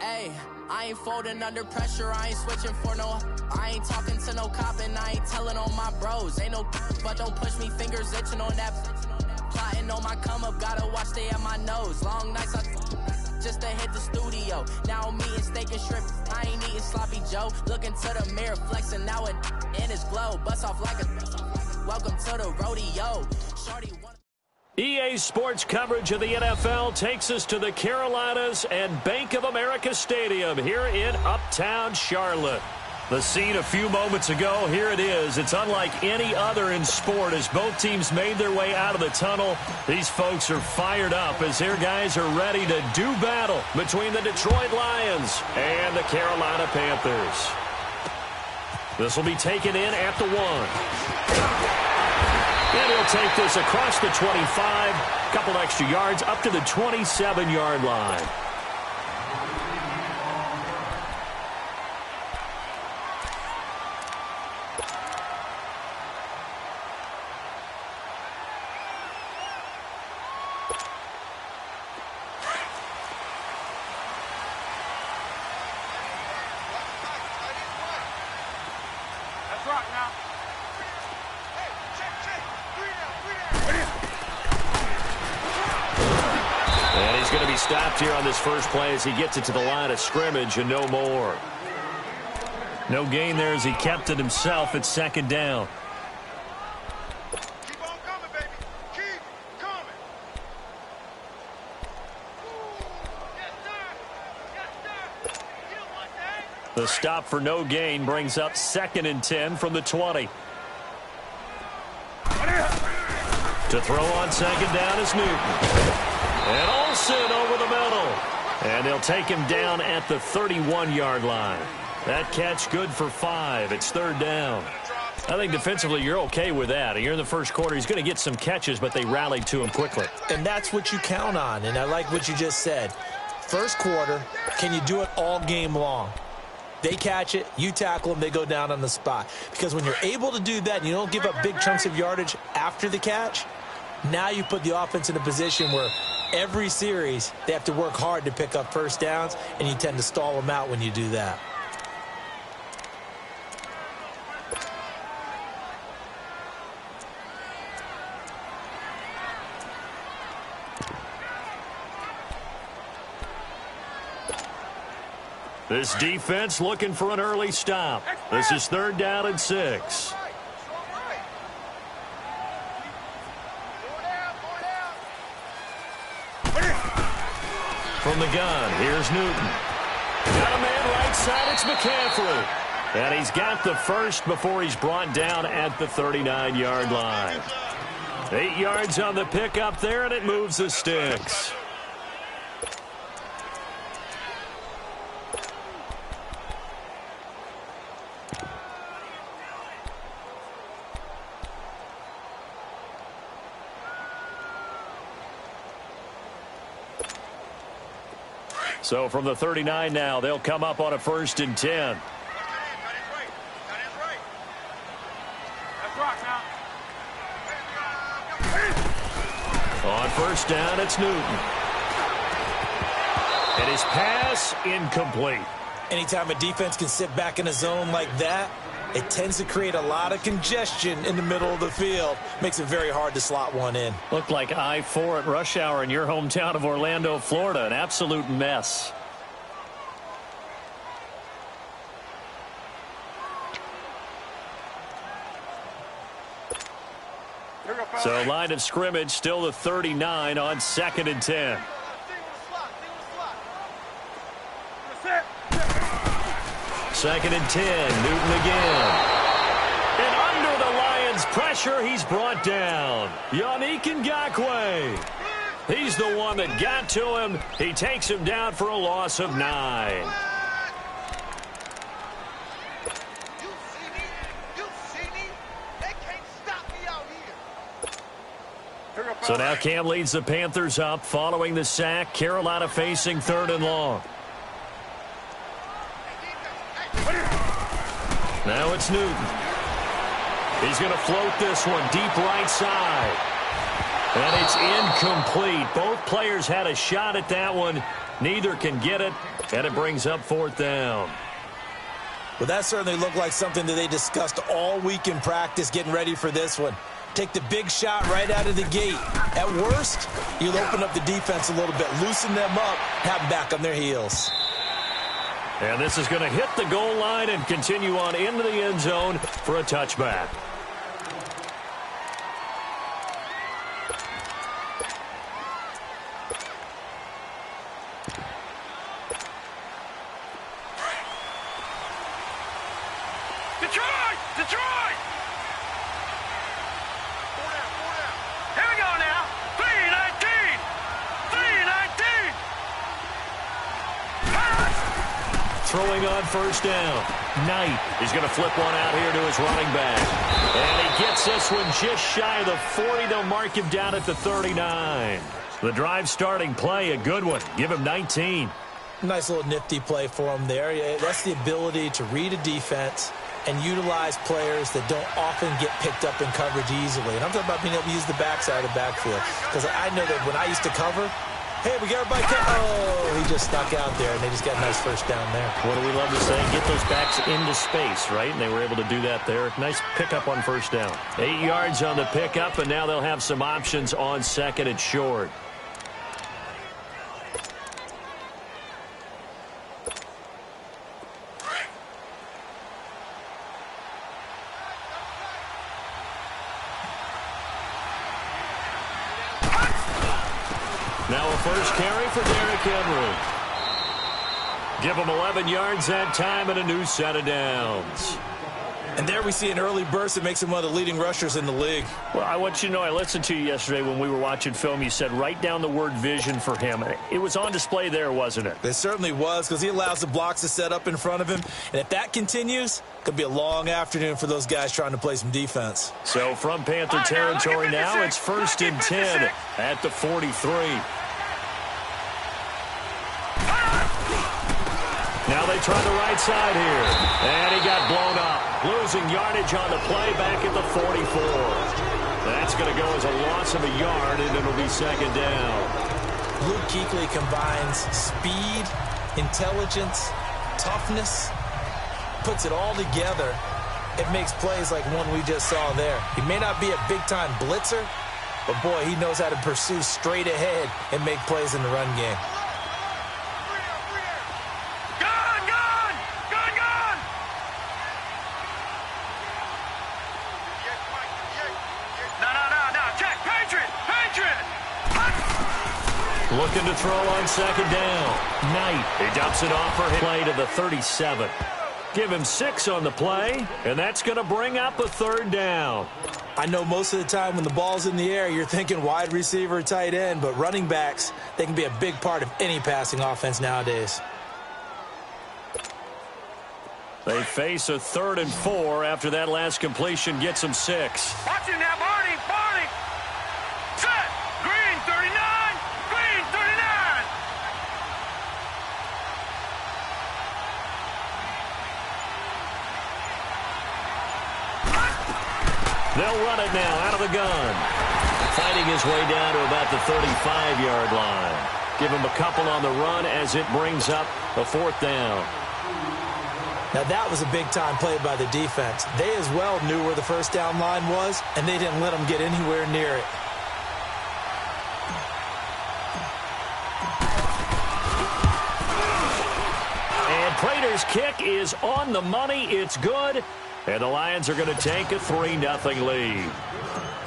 Hey, I ain't folding under pressure, I ain't switching for no. I ain't talking to no cop and I ain't telling on my bros. Ain't no but don't push me, fingers itching on that. Plotting on my come up, gotta watch stay at my nose. Long nights I just to hit the studio. Now I'm eating steak and shrimp, I ain't eating sloppy Joe. Looking to the mirror, flexing now it in his glow. Bust off like a welcome to the rodeo. Shorty EA Sports coverage of the NFL takes us to the Carolinas and Bank of America Stadium here in Uptown Charlotte. The scene a few moments ago, here it is. It's unlike any other in sport as both teams made their way out of the tunnel. These folks are fired up as their guys are ready to do battle between the Detroit Lions and the Carolina Panthers. This will be taken in at the 1. And he'll take this across the 25, couple extra yards up to the 27-yard line. That's right now. And he's going to be stopped here on this first play as he gets it to the line of scrimmage and no more. No gain there as he kept it himself at second down. Keep on coming, baby. Keep coming. Yes, sir. Yes, sir. You want that? The stop for no gain brings up 2nd and 10 from the 20. To throw on second down is Newton. And Olsen over the middle. And they'll take him down at the 31-yard line. That catch good for 5. It's 3rd down. I think defensively you're okay with that. Here in the first quarter, he's going to get some catches, but they rallied to him quickly. And that's what you count on, and I like what you just said. First quarter, can you do it all game long? They catch it, you tackle them, they go down on the spot. Because when you're able to do that and you don't give up big chunks of yardage after the catch, now you put the offense in a position where every series they have to work hard to pick up first downs, and you tend to stall them out when you do that. This defense looking for an early stop. This is 3rd down and 6. From the gun, here's Newton. Got a man right side, it's McCaffrey. And he's got the first before he's brought down at the 39-yard line. 8 yards on the pickup there, and it moves the sticks. So from the 39 now, they'll come up on a 1st and 10. On 1st down, it's Newton. And his pass incomplete. Anytime a defense can sit back in a zone like that, it tends to create a lot of congestion in the middle of the field. Makes it very hard to slot one in. Looked like I-4 at rush hour in your hometown of Orlando, Florida. An absolute mess. So line of scrimmage still the 39 on 2nd and 10. 2nd and 10, Newton again. And under the Lions' pressure, he's brought down. Yannick Ngakoue. He's the one that got to him. He takes him down for a loss of 9. So now Cam leads the Panthers up following the sack. Carolina facing 3rd and long. Now it's Newton. He's going to float this one deep right side. And it's incomplete. Both players had a shot at that one. Neither can get it, and it brings up 4th down. Well, that certainly looked like something that they discussed all week in practice getting ready for this one. Take the big shot right out of the gate. At worst, you'll open up the defense a little bit, loosen them up, have them back on their heels. And this is going to hit the goal line and continue on into the end zone for a touchback. Detroit! Detroit! 4 down, 4 down. Here we go now. 3-19. 3-19. Throwing on 1st down. Knight is going to flip one out here to his running back. And he gets this one just shy of the 40. They'll mark him down at the 39. The drive starting play, a good one. Give him 19. Nice little nifty play for him there. That's the ability to read a defense and utilize players that don't often get picked up in coverage easily. And I'm talking about being able to use the backside of the backfield. Because I know that when I used to cover, hey, we got everybody oh, he just stuck out there, and they just got a nice 1st down there. What do we love to say? Get those backs into space, right? And they were able to do that there. Nice pickup on 1st down. 8 yards on the pickup, and now they'll have some options on 2nd and short. Now a first carry for Derrick Henry. Give him 11 yards that time and a new set of downs. And there we see an early burst that makes him one of the leading rushers in the league. Well, I want you to know, I listened to you yesterday when we were watching film. You said write down the word vision for him. It was on display there, wasn't it? It certainly was, because he allows the blocks to set up in front of him. And if that continues, it could be a long afternoon for those guys trying to play some defense. So from Panther territory now, it's 1st and 10 at the 43. Now they try the right side here. And he got blown up. Losing yardage on the play back at the 44. That's going to go as a loss of a yard, and it'll be 2nd down. Luke Kuechly combines speed, intelligence, toughness, puts it all together. It makes plays like one we just saw there. He may not be a big-time blitzer, but, boy, he knows how to pursue straight ahead and make plays in the run game. Looking to throw on 2nd down. Knight, he dumps it off for his play to the 37. Give him 6 on the play, and that's going to bring up a 3rd down. I know most of the time when the ball's in the air, you're thinking wide receiver, tight end, but running backs, they can be a big part of any passing offense nowadays. They face a 3rd and 4 after that last completion gets them 6. Watch it now, Barney. Barney. Set. Green 39. Green 39. They'll run it now out of the gun. Fighting his way down to about the 35-yard line. Give him a couple on the run as it brings up a 4th down. Now, that was a big-time play by the defense. They as well knew where the 1st down line was, and they didn't let them get anywhere near it. And Prater's kick is on the money. It's good. And the Lions are going to take a 3-0 lead.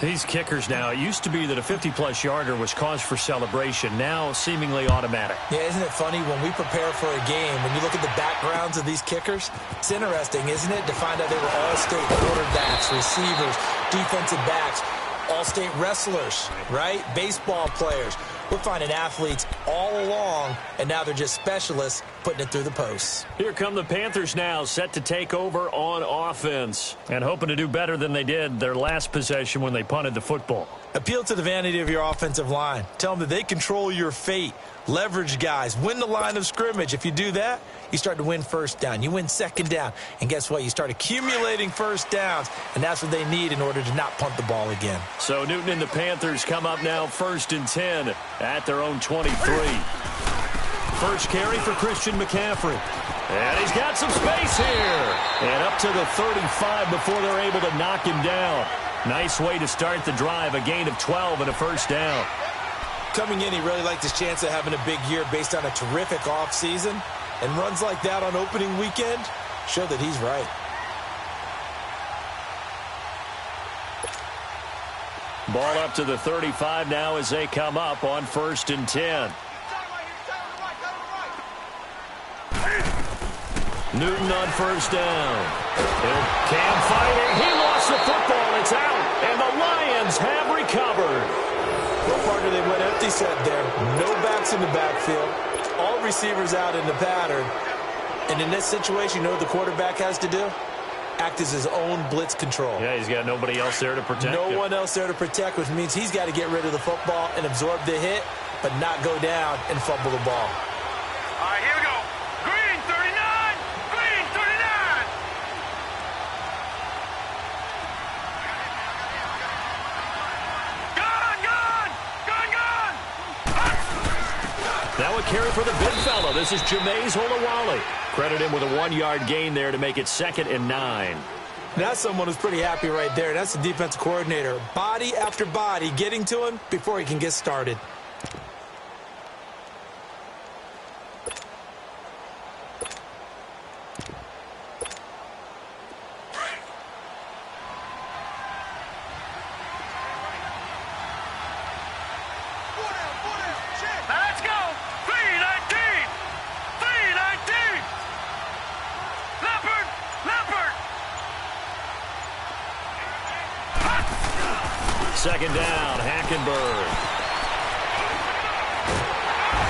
These kickers now, it used to be that a 50-plus yarder was cause for celebration. Now, seemingly automatic. Yeah, isn't it funny when we prepare for a game, when you look at the backgrounds of these kickers, it's interesting, isn't it, to find out they were all-state quarterbacks, receivers, defensive backs, all-state wrestlers, right? Baseball players. We're finding athletes all along, and now they're just specialists putting it through the posts. Here come the Panthers now, set to take over on offense, and hoping to do better than they did their last possession when they punted the football. Appeal to the vanity of your offensive line. Tell them that they control your fate. Leverage guys. Win the line of scrimmage. If you do that, you start to win first down. You win second down. And guess what? You start accumulating first downs, and that's what they need in order to not punt the ball again. So Newton and the Panthers come up now 1st and 10 at their own 23. First carry for Christian McCaffrey. And he's got some space here. And up to the 35 before they're able to knock him down. Nice way to start the drive, a gain of 12 and a first down. Coming in, he really liked his chance of having a big year based on a terrific offseason. And runs like that on opening weekend show that he's right. Ball up to the 35 now as they come up on 1st and 10. Newton on first down. Cam fighting. He lost the football. It's out. And the Lions have recovered. Well, partner, they went empty set there. No backs in the backfield. All receivers out in the pattern. And in this situation, you know what the quarterback has to do? Act as his own blitz control. Yeah, he's got nobody else there to protect him. No one else there to protect, which means he's got to get rid of the football and absorb the hit, but not go down and fumble the ball. All right, here we go. Green 39. Green 39. Gun. Now a carry for the big fella. This is Jameis Olawale. Credit him with a 1-yard gain there to make it 2nd and 9. That's someone who's pretty happy right there. That's the defensive coordinator. Body after body getting to him before he can get started. Let's go. 319. 319. Leopard. Second down, Hackenberg.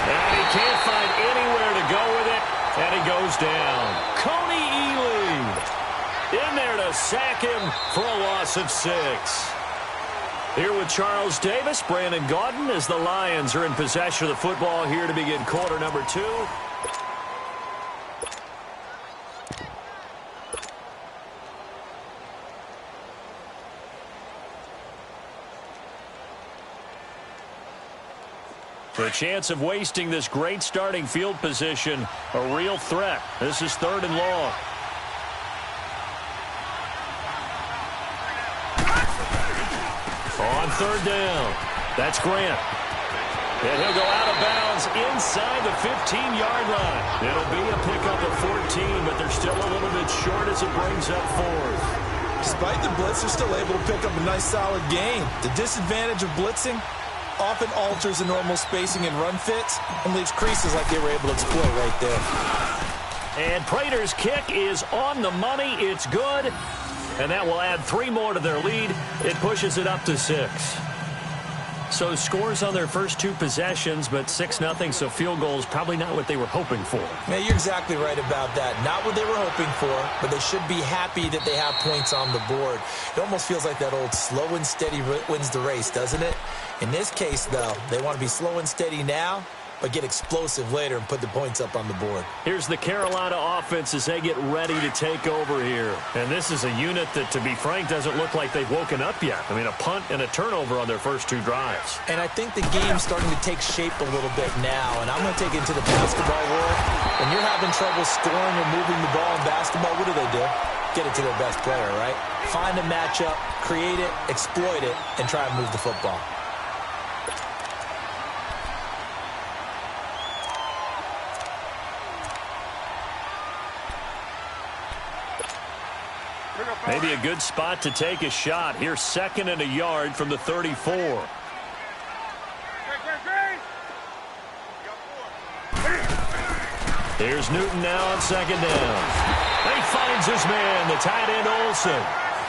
And he can't find anywhere to go with it, and he goes down. Coney Ely in there to sack him for a loss of 6. Here with Charles Davis, Brandon Gaudin, as the Lions are in possession of the football here to begin quarter number 2. The chance of wasting this great starting field position, a real threat. This is 3rd and long. On 3rd down, that's Grant. And he'll go out of bounds inside the 15-yard line. It'll be a pickup of 14, but they're still a little bit short as it brings up 4th. Despite the blitz, they're still able to pick up a nice solid gain. The disadvantage of blitzing often alters the normal spacing and run fits and leaves creases like they were able to exploit right there. And Prater's kick is on the money. It's good. And that will add 3 more to their lead. It pushes it up to 6. So scores on their first 2 possessions, but 6-0, so field goals probably not what they were hoping for. Yeah, you're exactly right about that. Not what they were hoping for, but they should be happy that they have points on the board. It almost feels like that old slow and steady wins the race, doesn't it? In this case, though, they want to be slow and steady now, but get explosive later and put the points up on the board. Here's the Carolina offense as they get ready to take over here. And this is a unit that, to be frank, doesn't look like they've woken up yet. I mean, a punt and a turnover on their first 2 drives. And I think the game's starting to take shape a little bit now. And I'm going to take it into the basketball world. When you're having trouble scoring or moving the ball in basketball, what do? Get it to their best player, right? Find a matchup, create it, exploit it, and try and move the football. Maybe a good spot to take a shot. Here's 2nd and a yard from the 34. Here's Newton now on 2nd down. And he finds his man, the tight end Olsen.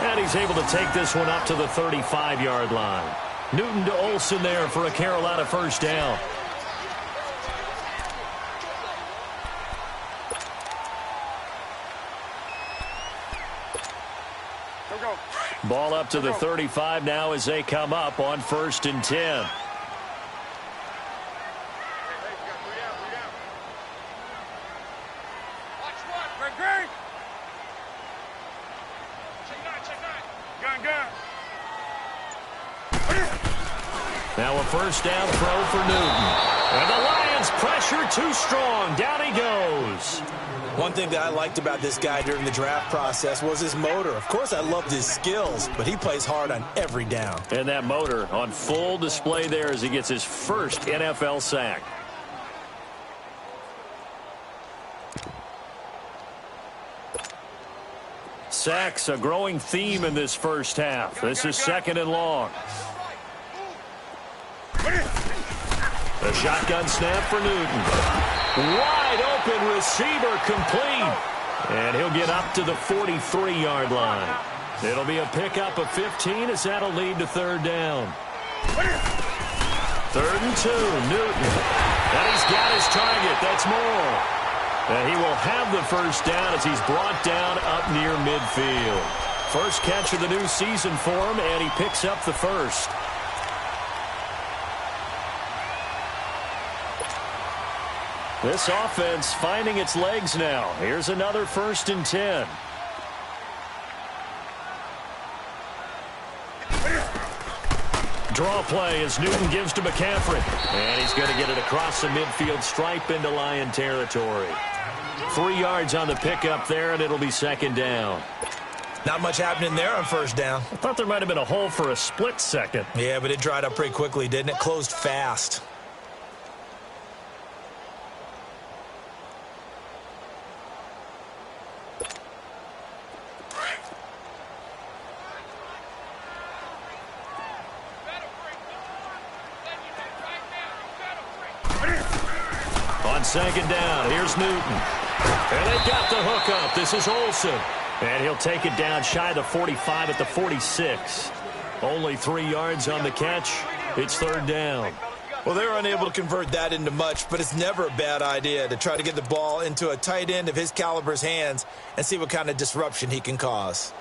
And he's able to take this one up to the 35-yard line. Newton to Olsen there for a Carolina first down. Ball up to the 35 now as they come up on 1st and 10. Now a first down throw for Newton. And the Lions pressure too strong. Down he goes. One thing that I liked about this guy during the draft process was his motor. Of course, I loved his skills, but he plays hard on every down. And that motor on full display there as he gets his first NFL sack. Sacks, a growing theme in this first half. This is 2nd and long. A shotgun snap for Newton. Wide open receiver complete. And he'll get up to the 43-yard line. It'll be a pickup of 15 as that'll lead to 3rd down. 3rd and 2, Newton. And he's got his target. That's more. And he will have the first down as he's brought down up near midfield. First catch of the new season for him, and he picks up the first. This offense finding its legs now. Here's another 1st and 10. Draw play as Newton gives to McCaffrey. And he's going to get it across the midfield stripe into Lion territory. 3 yards on the pickup there, and it'll be 2nd down. Not much happening there on 1st down. I thought there might have been a hole for a split second. Yeah, but it dried up pretty quickly, didn't it? Closed fast. On 2nd down, here's Newton. And they got the hook up. This is Olsen. And he'll take it down shy of the 45 at the 46. Only 3 yards on the catch. It's 3rd down. Well, they were unable to convert that into much, but it's never a bad idea to try to get the ball into a tight end of his caliber's hands and see what kind of disruption he can cause.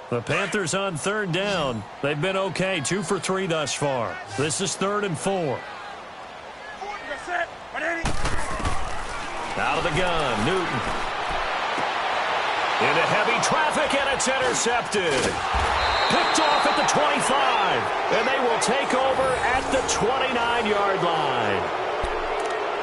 The Panthers on 3rd down. They've been okay, 2 for 3 thus far. This is 3rd and 4. Out of the gun, Newton. Into heavy traffic, and it's intercepted. Picked off at the 25, and they will take over at the 29-yard line.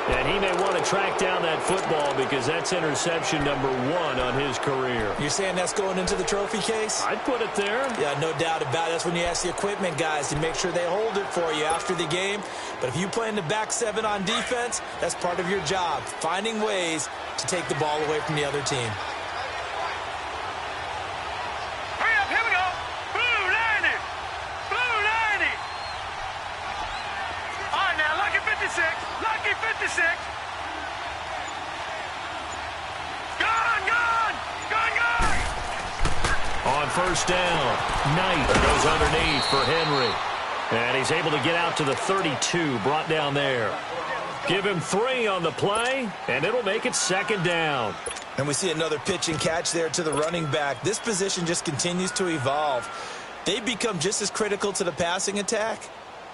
And he may want to track down that football because that's interception number 1 on his career. You're saying that's going into the trophy case? I'd put it there. Yeah, no doubt about it. That's when you ask the equipment guys to make sure they hold it for you after the game. But if you play in the back 7 on defense, that's part of your job, finding ways to take the ball away from the other team. Hurry up, here we go. Blue 90. Blue 90. All right, now, lucky 56. Lucky 56. Gone, gone, gone, gone. On 1st down, Knight goes underneath for Henry. And he's able to get out to the 32, brought down there. Give him 3 on the play, and it'll make it 2nd down. And we see another pitch and catch there to the running back. This position just continues to evolve. They've become just as critical to the passing attack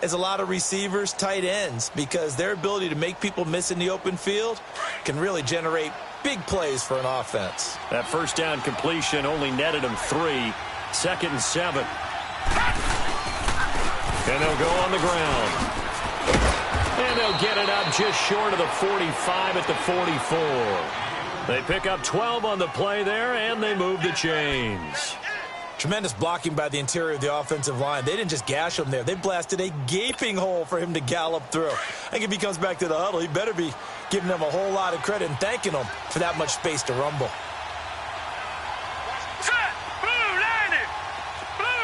as a lot of receivers, tight ends, because their ability to make people miss in the open field can really generate big plays for an offense. That 1st down completion only netted him 3. 2nd and 7. And they'll go on the ground. And they'll get it up just short of the 45 at the 44. They pick up 12 on the play there, and they move the chains. Tremendous blocking by the interior of the offensive line. They didn't just gash him there. They blasted a gaping hole for him to gallop through. I think if he comes back to the huddle, he better be giving them a whole lot of credit and thanking them for that much space to rumble. Set. Blue 90. Blue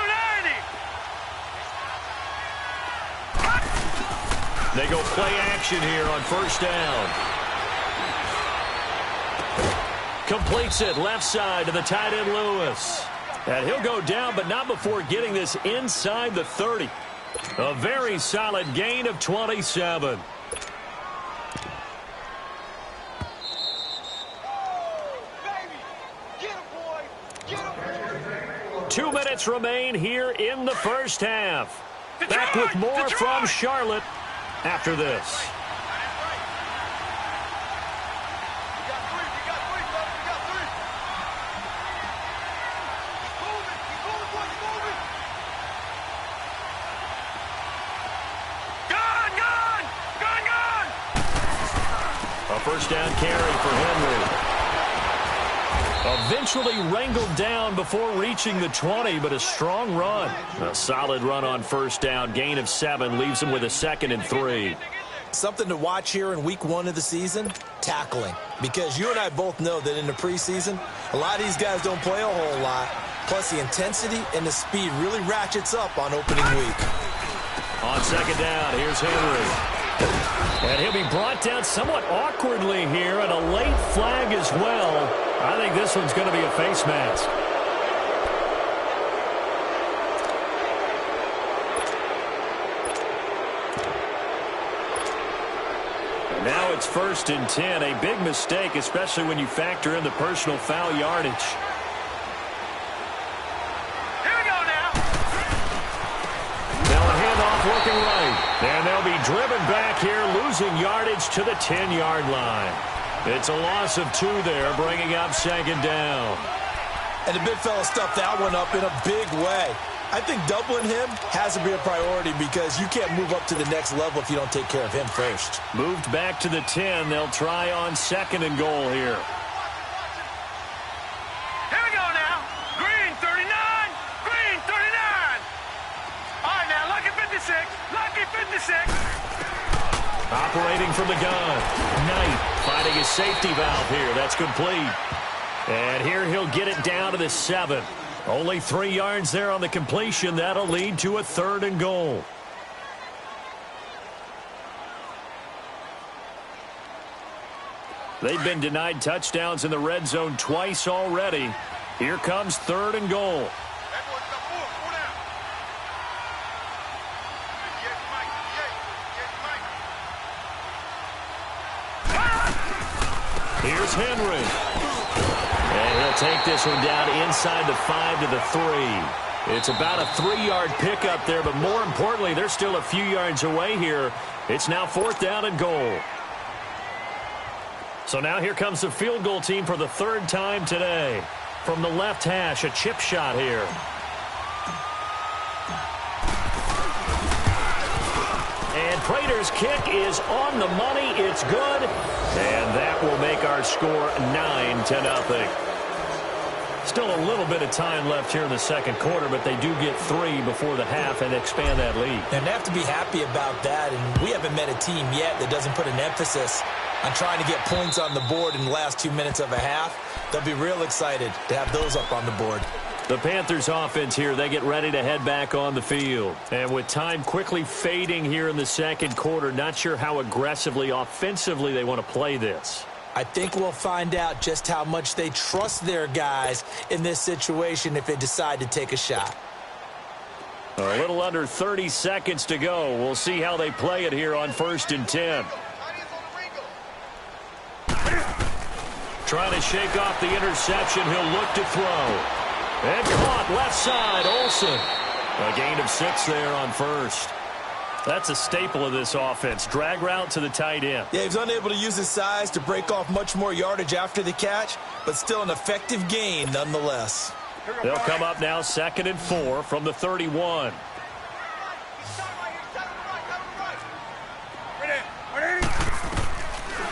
90. They go play action here on 1st down. Completes it left side to the tight end Lewis. And he'll go down, but not before getting this inside the 30. A very solid gain of 27. 2 minutes remain here in the first half. Back with more from Charlotte after this. A first down carry for Henry. Eventually wrangled down before reaching the 20, but a strong run. A solid run on first down. Gain of 7 leaves him with a 2nd and 3. Something to watch here in week 1 of the season, tackling. Because you and I both know that in the preseason, a lot of these guys don't play a whole lot. Plus the intensity and the speed really ratchets up on opening week. On second down, here's Henry. And he'll be brought down somewhat awkwardly here, and a late flag as well. I think this one's going to be a face mask. And now it's 1st and 10. A big mistake, especially when you factor in the personal foul yardage. Working right, and they'll be driven back here, losing yardage to the 10-yard line. It's a loss of 2 there, bringing up 2nd down. And the big fella stuffed that one up in a big way. I think doubling him has to be a priority because you can't move up to the next level if you don't take care of him first. Moved back to the 10. They'll try on 2nd and goal here. Operating from the gun. Knight finding his safety valve here. That's complete. And here he'll get it down to the 7. Only 3 yards there on the completion. That'll lead to a 3rd and goal. They've been denied touchdowns in the red zone twice already. Here comes 3rd and goal. Here's Henry. And he'll take this one down inside the 5 to the 3. It's about a 3-yard pickup there, but more importantly, they're still a few yards away here. It's now 4th down and goal. So now here comes the field goal team for the 3rd time today. From the left hash, a chip shot here. And Prater's kick is on the money. It's good. And that will make our score 9-0. Still a little bit of time left here in the 2nd quarter, but they do get 3 before the half and expand that lead. And they have to be happy about that. And we haven't met a team yet that doesn't put an emphasis on trying to get points on the board in the last 2 minutes of a half. They'll be real excited to have those up on the board. The Panthers offense here, they get ready to head back on the field. And with time quickly fading here in the 2nd quarter, not sure how aggressively, offensively they want to play this. I think we'll find out just how much they trust their guys in this situation if they decide to take a shot. A little under 30 seconds to go. We'll see how they play it here on 1st and 10. Trying to shake off the interception. He'll look to throw. And caught left side, Olsen. A gain of 6 there on 1st. That's a staple of this offense. Drag route to the tight end. Yeah, he was unable to use his size to break off much more yardage after the catch, but still an effective gain nonetheless. They'll come up now 2nd and 4 from the 31.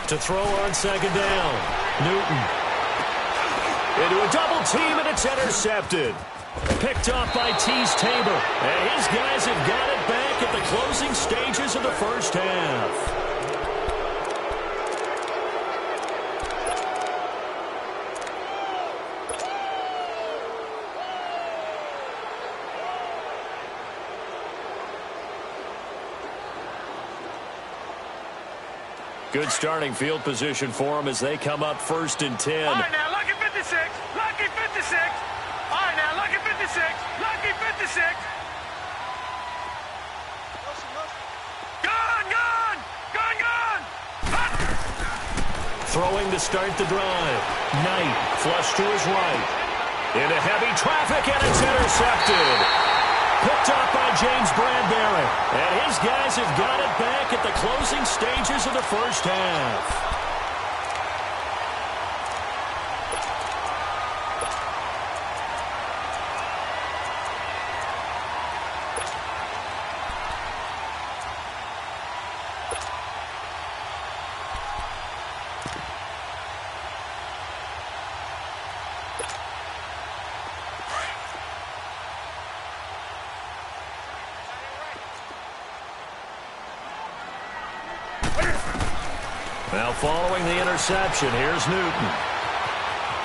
To throw on 2nd down. Newton. Into a double team, and it's intercepted. Picked off by Tease Tabor. And his guys have got it back at the closing stages of the first half. Good starting field position for them as they come up 1st and 10. All right, now, lucky 56. Lucky 56. All right, now, lucky 56. Lucky 56. Gone, gone. Gone, gone. Throwing to start the drive. Knight flush to his right. Into heavy traffic, and it's intercepted. Picked up by James Bradbury. And his guys have got it back at the closing stages of the first half. Now following the interception, here's Newton.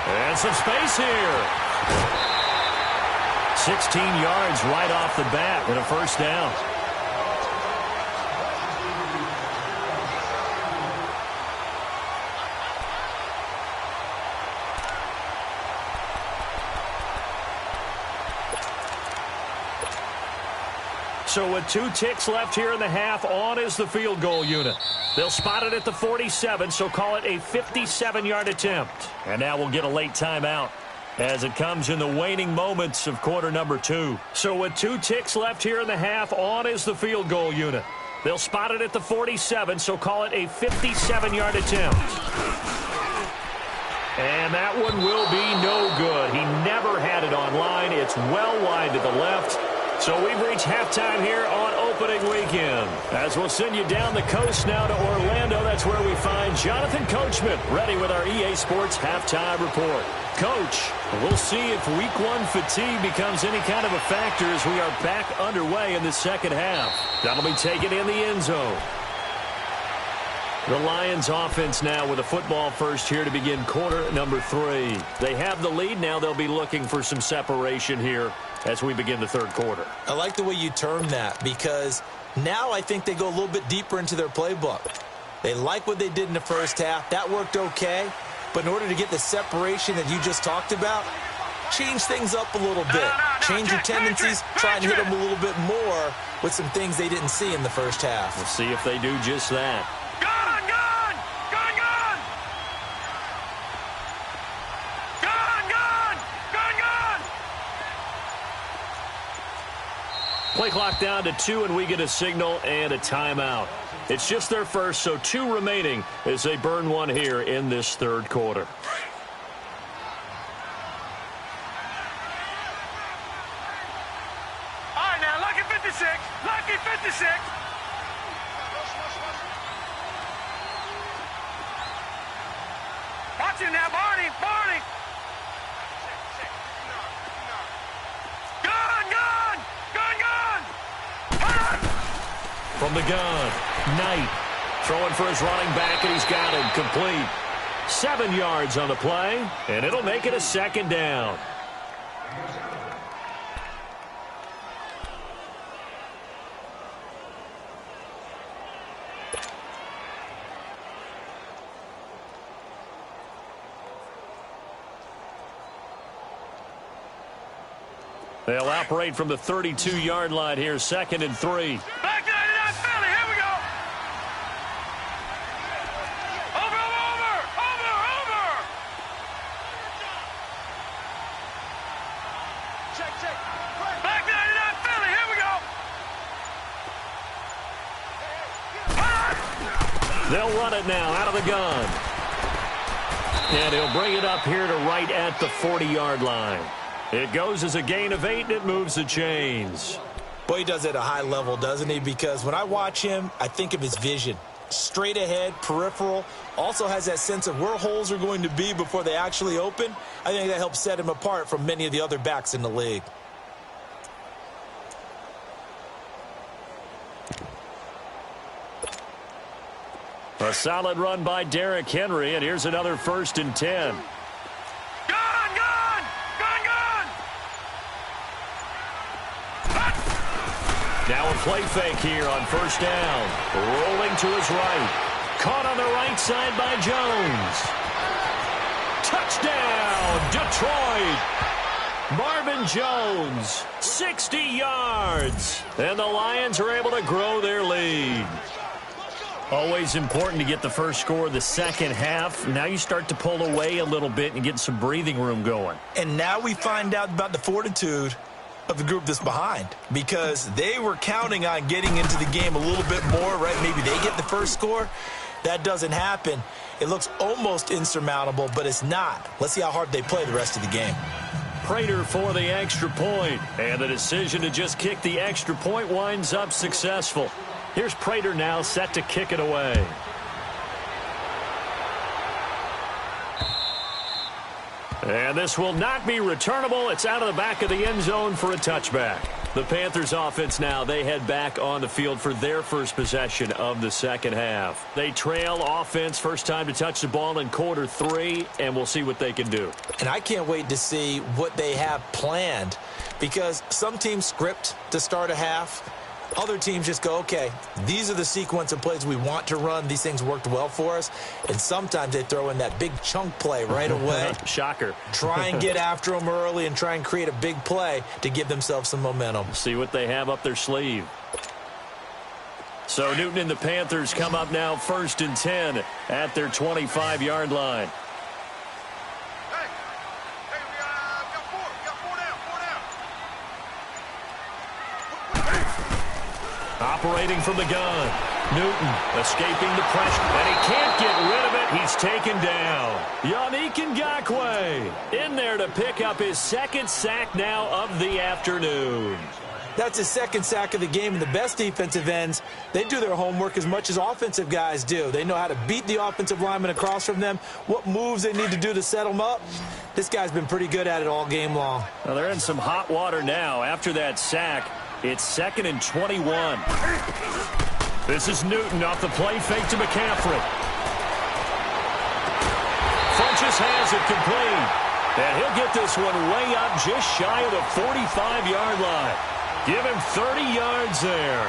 And some space here. 16 yards right off the bat and a first down. So with 2 ticks left here in the half, on is the field goal unit. They'll spot it at the 47, so call it a 57-yard attempt. And now we'll get a late timeout as it comes in the waning moments of quarter number 2. So with 2 ticks left here in the half, on is the field goal unit. They'll spot it at the 47, so call it a 57-yard attempt. And that one will be no good. He never had it on line. It's well wide to the left. So we've reached halftime here on opening weekend. As we'll send you down the coast now to Orlando, that's where we find Jonathan Coachman ready with our EA Sports halftime report. Coach, we'll see if week 1 fatigue becomes any kind of a factor as we are back underway in the second half. That'll be taken in the end zone. The Lions offense now with a football first here to begin quarter number 3. They have the lead. Now they'll be looking for some separation here as we begin the third quarter. I like the way you term that because now I think they go a little bit deeper into their playbook. They like what they did in the first half. That worked okay. But in order to get the separation that you just talked about, change things up a little bit. Change your tendencies. Try and hit them a little bit more with some things they didn't see in the first half. We'll see if they do just that. Play clock down to 2, and we get a signal and a timeout. It's just their first, so 2 remaining as they burn one here in this third quarter. All right, now, lucky 56. Lucky 56. Watch him now, Barney. Barney. From the gun, Knight throwing for his running back, and he's got him complete. 7 yards on the play, and it'll make it a second down. They'll operate from the 32-yard line here, 2nd and 3. Back to 99 Philly, here we go. Over. Check. Back to 99 Philly, here we go. They'll run it now out of the gun. And he'll bring it up here to right at the 40-yard line. It goes as a gain of 8, and it moves the chains. Boy, he does it at a high level, doesn't he? Because when I watch him, I think of his vision. Straight ahead, peripheral. Also has that sense of where holes are going to be before they actually open. I think that helps set him apart from many of the other backs in the league. A solid run by Derrick Henry, and here's another 1st and 10. Now a play fake here on first down. Rolling to his right. Caught on the right side by Jones. Touchdown, Detroit. Marvin Jones, 60 yards. And the Lions are able to grow their lead. Always important to get the first score of the second half. Now you start to pull away a little bit and get some breathing room going. And now we find out about the fortitude of the group that's behind, because they were counting on getting into the game a little bit more, right? Maybe they get the first score. That doesn't happen. It looks almost insurmountable, but it's not. Let's see how hard they play the rest of the game. Prater for the extra point, and the decision to just kick the extra point winds up successful. Here's Prater now set to kick it away. And this will not be returnable. It's out of the back of the end zone for a touchback. The Panthers offense now, they head back on the field for their first possession of the second half. They trail offense, first time to touch the ball in quarter 3, and we'll see what they can do. And I can't wait to see what they have planned, because some teams script to start a half. Other teams just go, okay, these are the sequence of plays we want to run. These things worked well for us. And sometimes they throw in that big chunk play right away. Shocker. Try and get after them early and try and create a big play to give themselves some momentum. See what they have up their sleeve. So Newton and the Panthers come up now 1st and 10 at their 25-yard line. Operating from the gun. Newton escaping the pressure, and he can't get rid of it. He's taken down. Yannick Ngakoue in there to pick up his second sack now of the afternoon. That's his second sack of the game, and the best defensive ends, they do their homework as much as offensive guys do. They know how to beat the offensive lineman across from them, what moves they need to do to set them up. This guy's been pretty good at it all game long. Well, they're in some hot water now after that sack. It's 2nd and 21. This is Newton off the play fake to McCaffrey. Funches has it complete. And he'll get this one way up just shy of the 45-yard line. Give him 30 yards there.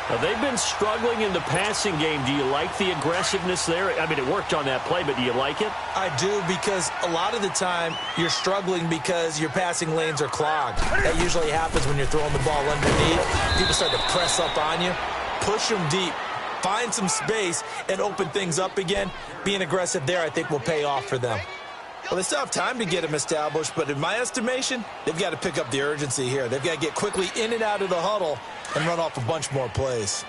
Now, they've been struggling in the passing game. Do you like the aggressiveness there? I mean, it worked on that play, but do you like it? I do, because a lot of the time you're struggling because your passing lanes are clogged. That usually happens when you're throwing the ball underneath. People start to press up on you. Push them deep. Find some space and open things up again. Being aggressive there, I think, will pay off for them. Well, they still have time to get them established, but in my estimation, they've got to pick up the urgency here. They've got to get quickly in and out of the huddle and run off a bunch more plays.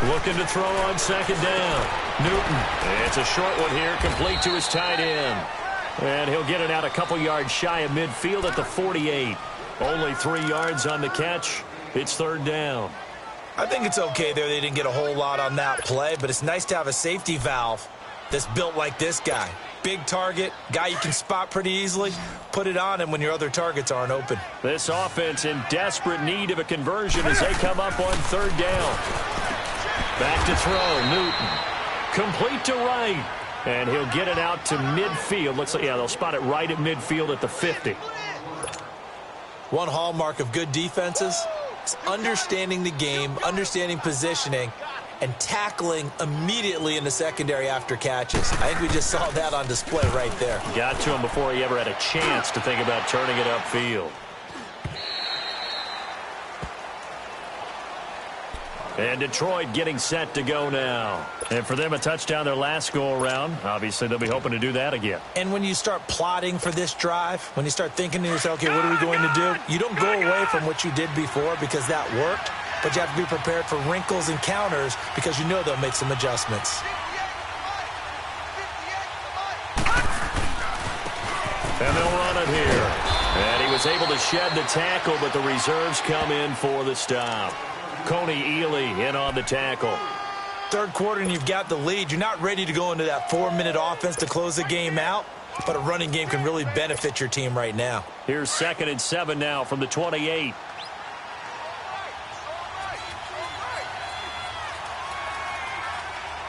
Looking to throw on 2nd down. Newton. It's a short one here, complete to his tight end. And he'll get it out a couple yards shy of midfield at the 48. Only 3 yards on the catch. It's 3rd down. I think it's okay there. They didn't get a whole lot on that play, but it's nice to have a safety valve that's built like this guy. Big target, guy you can spot pretty easily. Put it on him when your other targets aren't open. This offense in desperate need of a conversion as they come up on 3rd down. Back to throw, Newton. Complete to right. And he'll get it out to midfield. Looks like, yeah, they'll spot it right at midfield at the 50. One hallmark of good defenses is understanding the game, understanding positioning, and tackling immediately in the secondary after catches. I think we just saw that on display right there. Got to him before he ever had a chance to think about turning it upfield. And Detroit getting set to go now. And for them, a touchdown their last go-around. Obviously, they'll be hoping to do that again. And when you start plotting for this drive, when you start thinking to yourself, okay, what are we going to do? You don't go away from what you did before because that worked, but you have to be prepared for wrinkles and counters because you know they'll make some adjustments. And they'll run it here. And he was able to shed the tackle, but the reserves come in for the stop. Coney Ely in on the tackle. 3rd quarter and you've got the lead. You're not ready to go into that 4-minute offense to close the game out, but a running game can really benefit your team right now. Here's 2nd and 7 now from the 28.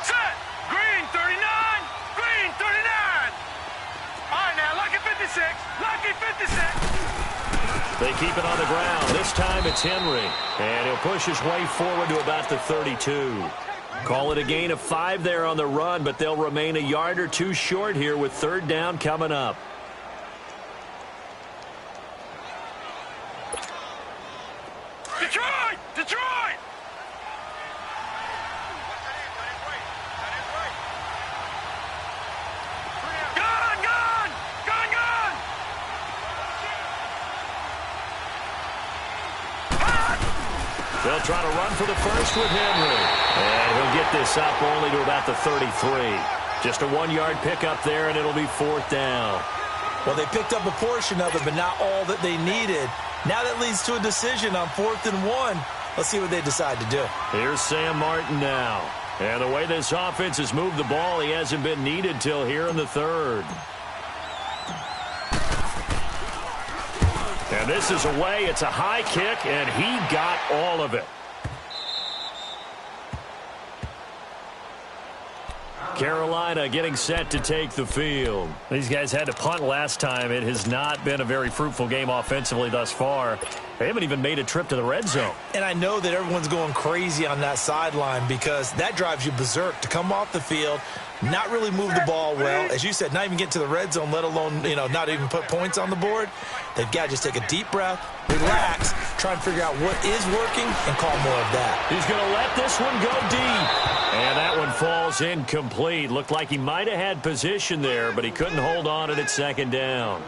Set. Green 39. Green 39. All right, now, lucky 56. Lucky 56. They keep it on the ground. This time it's Henry. And he'll push his way forward to about the 32. Call it a gain of 5 there on the run, but they'll remain a yard or two short here with third down coming up. Detroit! Detroit! Gun! Gun! Gun! Gun! They'll try to run for the first with Henry. And he'll get this up only to about the 33. Just a 1-yard pickup there, and it'll be fourth down. Well, they picked up a portion of it, but not all that they needed. Now that leads to a decision on 4th and 1. Let's see what they decide to do. Here's Sam Martin now. And the way this offense has moved the ball, he hasn't been needed till here in the third. And this is away. It's a high kick, and he got all of it. Carolina getting set to take the field. These guys had to punt last time. It has not been a very fruitful game offensively thus far. They haven't even made a trip to the red zone. And I know that everyone's going crazy on that sideline because that drives you berserk to come off the field, not really move the ball well. As you said, not even get to the red zone, let alone, not even put points on the board. They've got to just take a deep breath, relax, try and figure out what is working, and call more of that. He's going to let this one go deep. And that one falls incomplete. Looked like he might have had position there, but he couldn't hold on to it at second down.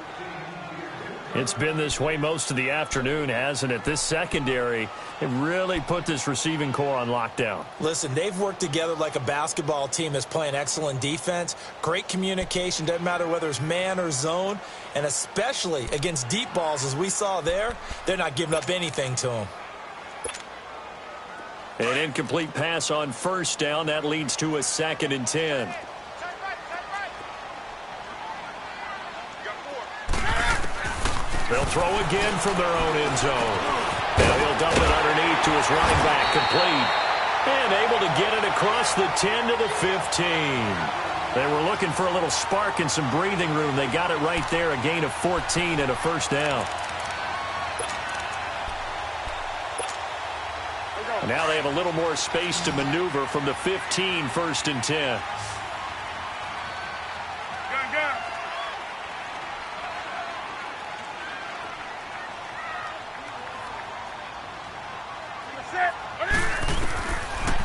It's been this way most of the afternoon, hasn't it? This secondary, it really put this receiving core on lockdown. Listen, they've worked together like a basketball team that's playing excellent defense. Great communication, doesn't matter whether it's man or zone. And especially against deep balls, as we saw there, they're not giving up anything to them. An incomplete pass on first down. That leads to a 2nd and 10. They'll throw again from their own end zone. Now he'll dump it underneath to his running back, complete. And able to get it across the 10 to the 15. They were looking for a little spark and some breathing room. They got it right there, a gain of 14 and a first down. Now they have a little more space to maneuver from the 15, 1st and 10.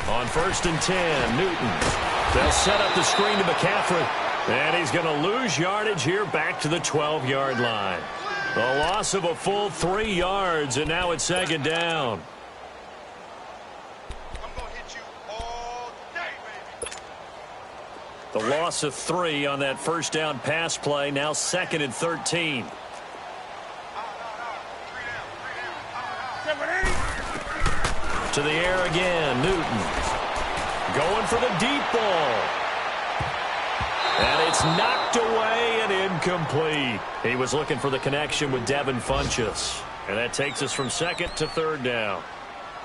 On 1st and 10, Newton. They'll set up the screen to McCaffrey. And he's going to lose yardage here back to the 12-yard line. The loss of a full 3 yards, and now it's 2nd down. The loss of 3 on that first down pass play. Now 2nd and 13. To the air again, Newton. Going for the deep ball. And it's knocked away and incomplete. He was looking for the connection with Devin Funchess. And that takes us from 2nd to 3rd down.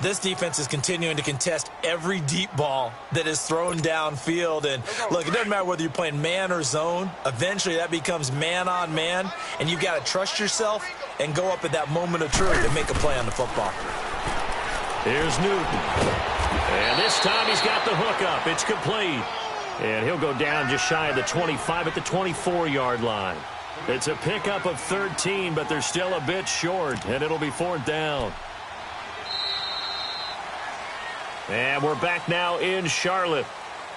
This defense is continuing to contest every deep ball that is thrown downfield. And, look, it doesn't matter whether you're playing man or zone. Eventually, that becomes man-on-man, and you've got to trust yourself and go up at that moment of truth and make a play on the football. Here's Newton. And this time he's got the hook up. It's complete. And he'll go down just shy of the 25 at the 24-yard line. It's a pickup of 13, but they're still a bit short, and it'll be 4th down. And we're back now in Charlotte.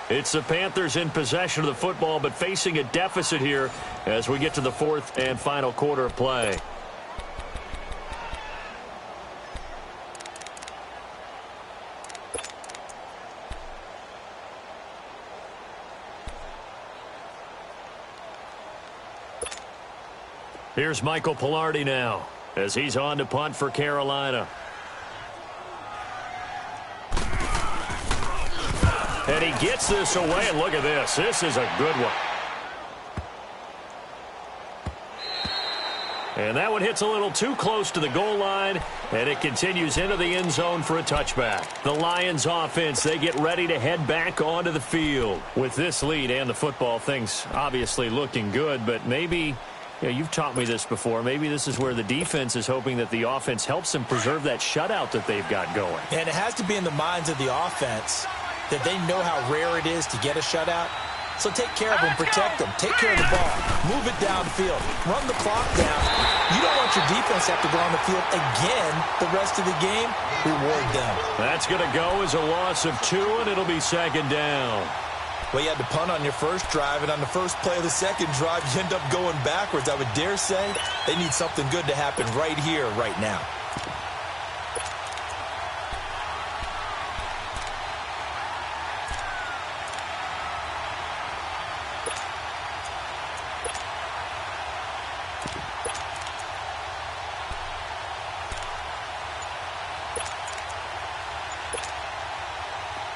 It's the Panthers in possession of the football, but facing a deficit here as we get to the 4th and final quarter of play. Here's Michael Pilardi now as he's on to punt for Carolina. And he gets this away, and look at this. This is a good one. And that one hits a little too close to the goal line, and it continues into the end zone for a touchback. The Lions offense, they get ready to head back onto the field. With this lead and the football, things obviously looking good, but maybe Yeah, you've taught me this before. Maybe this is where the defense is hoping that the offense helps them preserve that shutout that they've got going. And it has to be in the minds of the offense that they know how rare it is to get a shutout. So take care of them, protect them, take care of the ball, move it downfield, run the clock down. You don't want your defense to have to go on the field again the rest of the game. Reward them. That's going to go as a loss of 2, and it'll be second down. Well, you had to punt on your first drive, and on the first play of the second drive, you end up going backwards. I would dare say they need something good to happen right here, right now.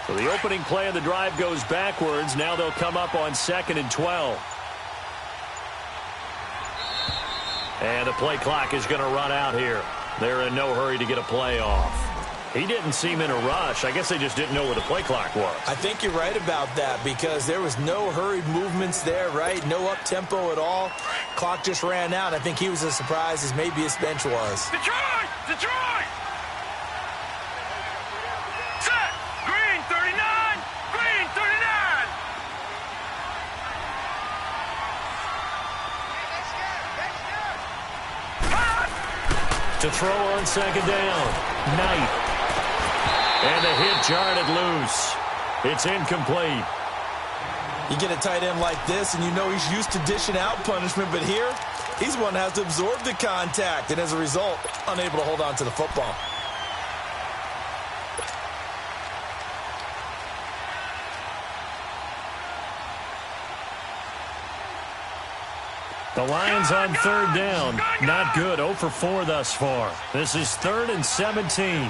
So the opening play of the drive goes backwards. Now they'll come up on 2nd and 12. And the play clock is going to run out here. They're in no hurry to get a play off. He didn't seem in a rush. I guess they just didn't know where the play clock was. I think you're right about that because there was no hurried movements there, right? No up-tempo at all. Clock just ran out. I think he was as surprised as maybe his bench was. Detroit! Detroit! Set! Green 39! Green 39! To throw on second down. Knight. And the hit jarred it loose. It's incomplete. You get a tight end like this, and you know he's used to dishing out punishment, but here, he's one that has to absorb the contact, and as a result, unable to hold on to the football. The Lions on third down. Not good. 0 for 4 thus far. This is 3rd and 17.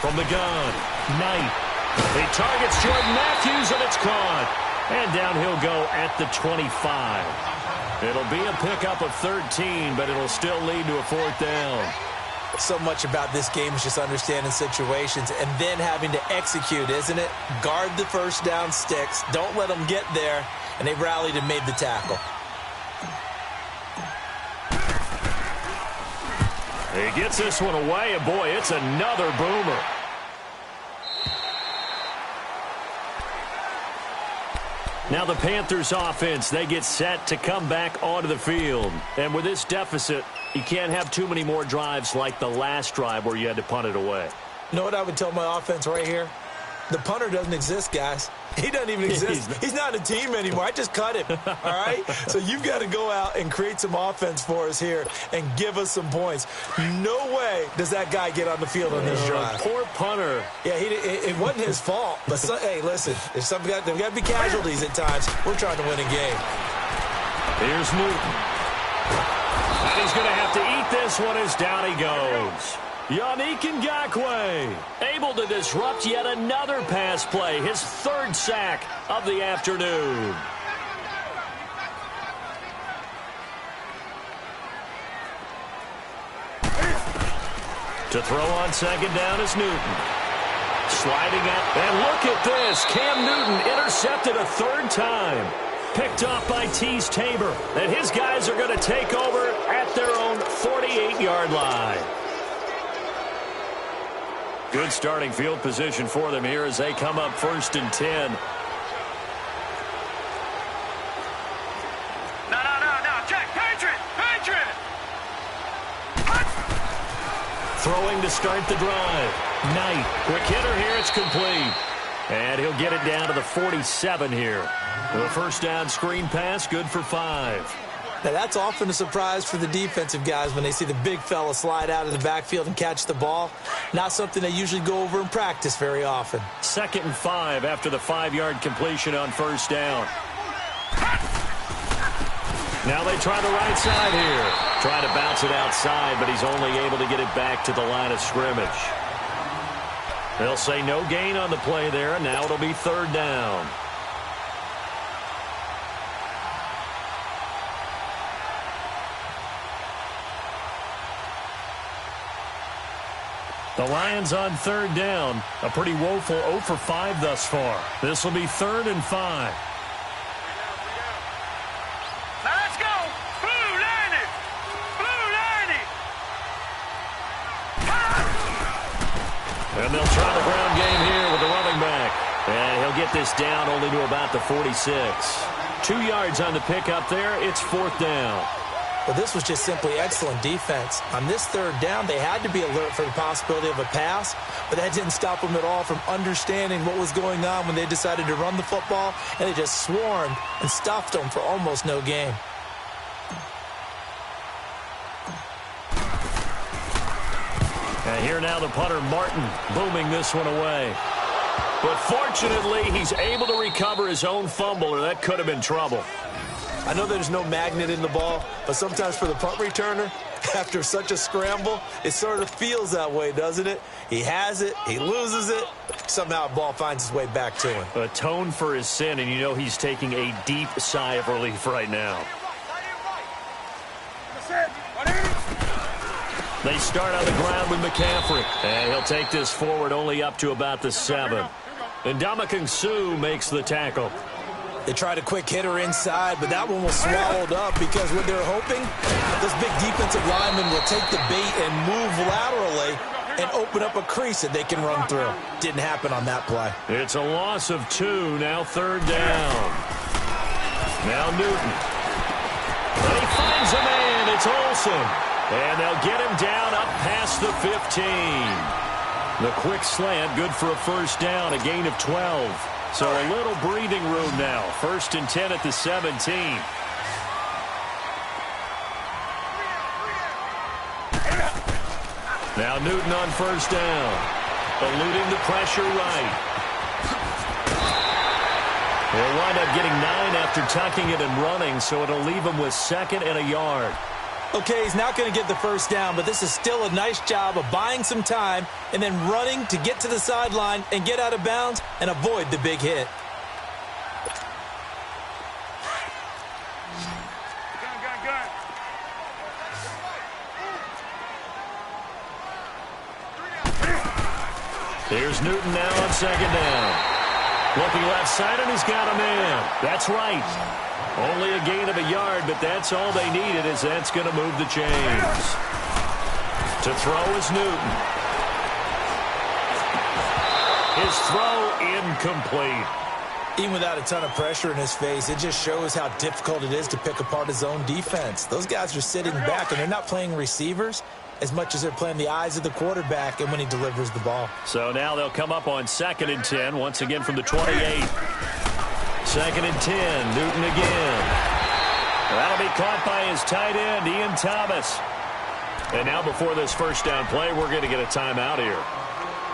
From the gun, Knight. He targets Jordan Matthews, and it's caught. And down he'll go at the 25. It'll be a pickup of 13, but it'll still lead to a 4th down. So much about this game is just understanding situations and then having to execute, isn't it? Guard the first down sticks. Don't let them get there. And they rallied and made the tackle. He gets this one away, and boy, it's another boomer. Now the Panthers offense, they get set to come back onto the field. And with this deficit, you can't have too many more drives like the last drive where you had to punt it away. You know what I would tell my offense right here? The punter doesn't exist, guys. He doesn't even exist. He's not a team anymore. I just cut him, all right? So you've got to go out and create some offense for us here and give us some points. No way does that guy get on the field on this drive. Poor punter. Yeah, it wasn't his fault. But, hey, listen, there's got to be casualties at times. We're trying to win a game. Here's Newton. And he's going to have to eat this one as down he goes. Yannick Ngakoue able to disrupt yet another pass play, his 3rd sack of the afternoon. To throw on second down is Newton. Sliding up, and look at this. Cam Newton intercepted a 3rd time. Picked off by Tease Tabor, and his guys are going to take over at their own 48-yard line. Good starting field position for them here as they come up 1st and 10. No, check, Patriot! Throwing to start the drive. Knight, quick hitter here, it's complete. And he'll get it down to the 47 here. The first down screen pass, good for 5. Now, that's often a surprise for the defensive guys when they see the big fella slide out of the backfield and catch the ball. Not something they usually go over in practice very often. 2nd and 5 after the 5-yard completion on first down. Now they try the right side here. Try to bounce it outside, but he's only able to get it back to the line of scrimmage. They'll say no gain on the play there. Now it'll be third down. The Lions on third down. A pretty woeful 0 for 5 thus far. This will be 3rd and 5. Now let's go. Blue line it. Blue line it. And they'll try the ground game here with the running back. And he'll get this down only to about the 46. 2 yards on the pickup there. It's 4th down. Well, this was just simply excellent defense. On this third down, they had to be alert for the possibility of a pass, but that didn't stop them at all from understanding what was going on when they decided to run the football, and they just swarmed and stuffed them for almost no gain. And here now the punter, Martin, booming this one away. But fortunately, he's able to recover his own fumble, or that could have been trouble. I know there's no magnet in the ball, but sometimes for the punt returner, after such a scramble, it sort of feels that way, doesn't it? He has it, he loses it, somehow the ball finds its way back to him. Atone for his sin, and you know he's taking a deep sigh of relief right now. They start on the ground with McCaffrey, and he'll take this forward only up to about the 7. And Ndamukong Suh makes the tackle. They tried a quick hitter inside, but that one was swallowed up because what they're hoping, this big defensive lineman will take the bait and move laterally and open up a crease that they can run through. Didn't happen on that play. It's a loss of 2, now 3rd down. Now Newton. And he finds a man, it's Olsen. And they'll get him down up past the 15. The quick slant, good for a first down, a gain of 12. So a little breathing room now. 1st and 10 at the 17. Now Newton on first down. Eluding the pressure right. He'll wind up getting 9 after tucking it and running, so it'll leave him with 2nd and a yard. Okay, he's not going to get the first down, but this is still a nice job of buying some time and then running to get to the sideline and get out of bounds and avoid the big hit. Here's Newton now on 2nd down. Looking left side, and he's got a man. That's right. Only a gain of a yard, but that's all they needed, as that's going to move the chains. To throw is Newton. His throw incomplete. Even without a ton of pressure in his face, it just shows how difficult it is to pick apart his own defense. Those guys are sitting back, and they're not playing receivers as much as they're playing the eyes of the quarterback and when he delivers the ball. So now they'll come up on 2nd and 10, once again from the 28. 2nd and 10, Newton again. That'll be caught by his tight end, Ian Thomas. And now before this first down play, we're going to get a timeout here.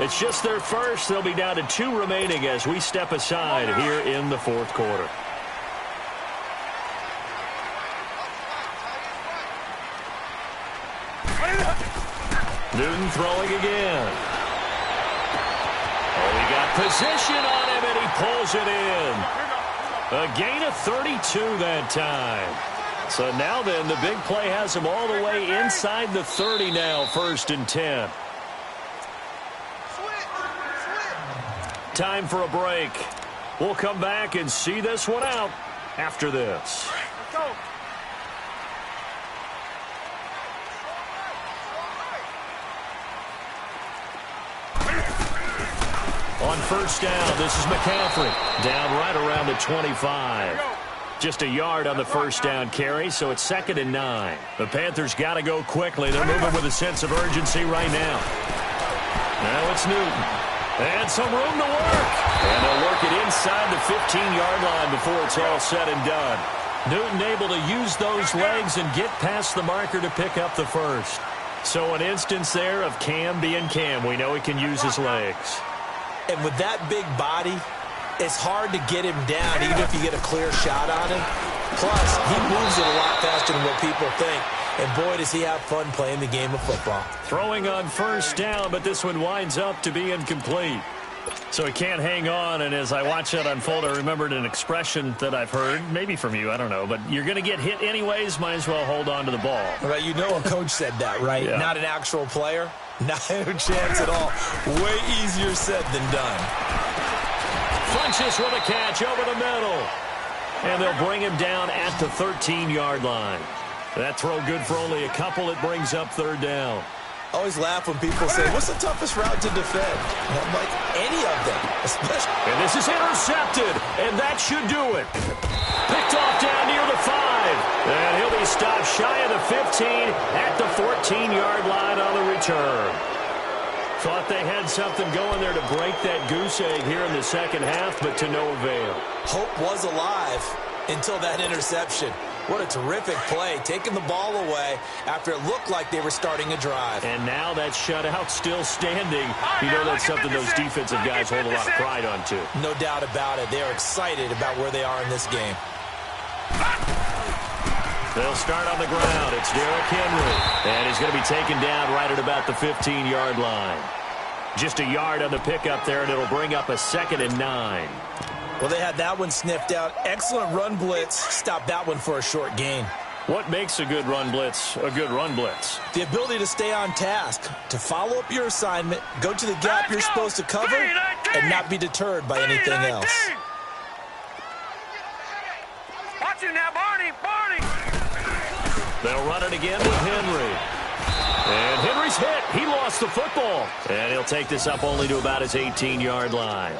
It's just their first. They'll be down to 2 remaining as we step aside here in the 4th quarter. Newton throwing again. Oh, he got position on him, and he pulls it in. A gain of 32 that time. So now then, the big play has him all the way inside the 30 now, 1st and 10. Time for a break. We'll come back and see this one out after this. On first down, this is McCaffrey. Down right around the 25. Just a yard on the first down carry, so it's 2nd and 9. The Panthers got to go quickly. They're moving with a sense of urgency right now. Now it's Newton. And some room to work. And they'll work it inside the 15-yard line before it's all said and done. Newton able to use those legs and get past the marker to pick up the first. So an instance there of Cam being Cam. We know he can use his legs. And with that big body, it's hard to get him down, even if you get a clear shot on him. Plus, he moves it a lot faster than what people think. And boy, does he have fun playing the game of football. Throwing on first down, but this one winds up to be incomplete. So he can't hang on, and as I watch that unfold, I remembered an expression that I've heard, maybe from you, I don't know, but you're going to get hit anyways, might as well hold on to the ball. Right, you know a coach said that, right? Yeah. Not an actual player. Not a chance at all. Way easier said than done. Funches with a catch over the middle. And they'll bring him down at the 13-yard line. That throw good for only a couple. It brings up third down. I always laugh when people say, what's the toughest route to defend? And I'm like, any of them. Especially. And this is intercepted, and that should do it. Picked off down near the 5. And he'll be stopped shy of the 15 at the 14-yard line on the return. Thought they had something going there to break that goose egg here in the second half, but to no avail. Hope was alive until that interception. What a terrific play, taking the ball away after it looked like they were starting a drive. And now that shutout still standing. You know that's something those defensive guys hold a lot of pride on, too. No doubt about it. They're excited about where they are in this game. They'll start on the ground. It's Derrick Henry. And he's going to be taken down right at about the 15-yard line. Just a yard on the pickup there, and it'll bring up a 2nd and 9. Well, they had that one sniffed out. Excellent run blitz. Stopped that one for a short gain. What makes a good run blitz a good run blitz? The ability to stay on task, to follow up your assignment, go to the gap you're supposed to cover, and not be deterred by anything else. Watch it now, Barney. They'll run it again with Henry. And Henry's hit. He lost the football. And he'll take this up only to about his 18-yard line.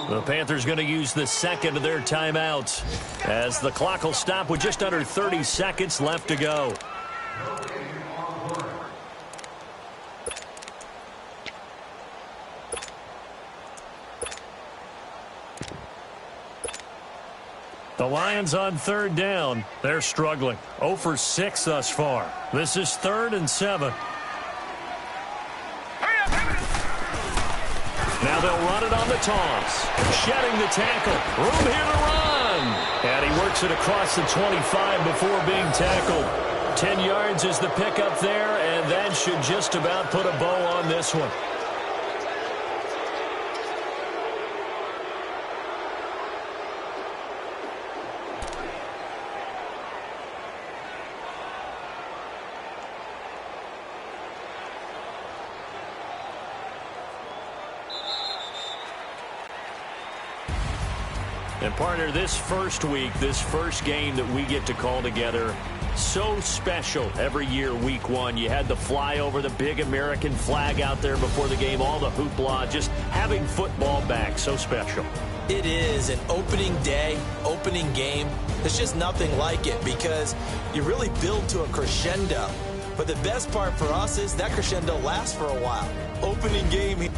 The Panthers going to use the second of their timeouts as the clock will stop with just under 30 seconds left to go. The Lions on third down. They're struggling. 0 for 6 thus far. This is 3rd and 7. Now they'll run it on the toss. Shedding the tackle. Room here to run. And he works it across the 25 before being tackled. 10 yards is the pickup there, and that should just about put a bow on this one. And partner, this first week, this first game that we get to call together, so special every year, week 1. You had the flyover, the big American flag out there before the game, all the hoopla, just having football back, so special. It is an opening day, opening game. There's just nothing like it because you really build to a crescendo. But the best part for us is that crescendo lasts for a while. Opening game.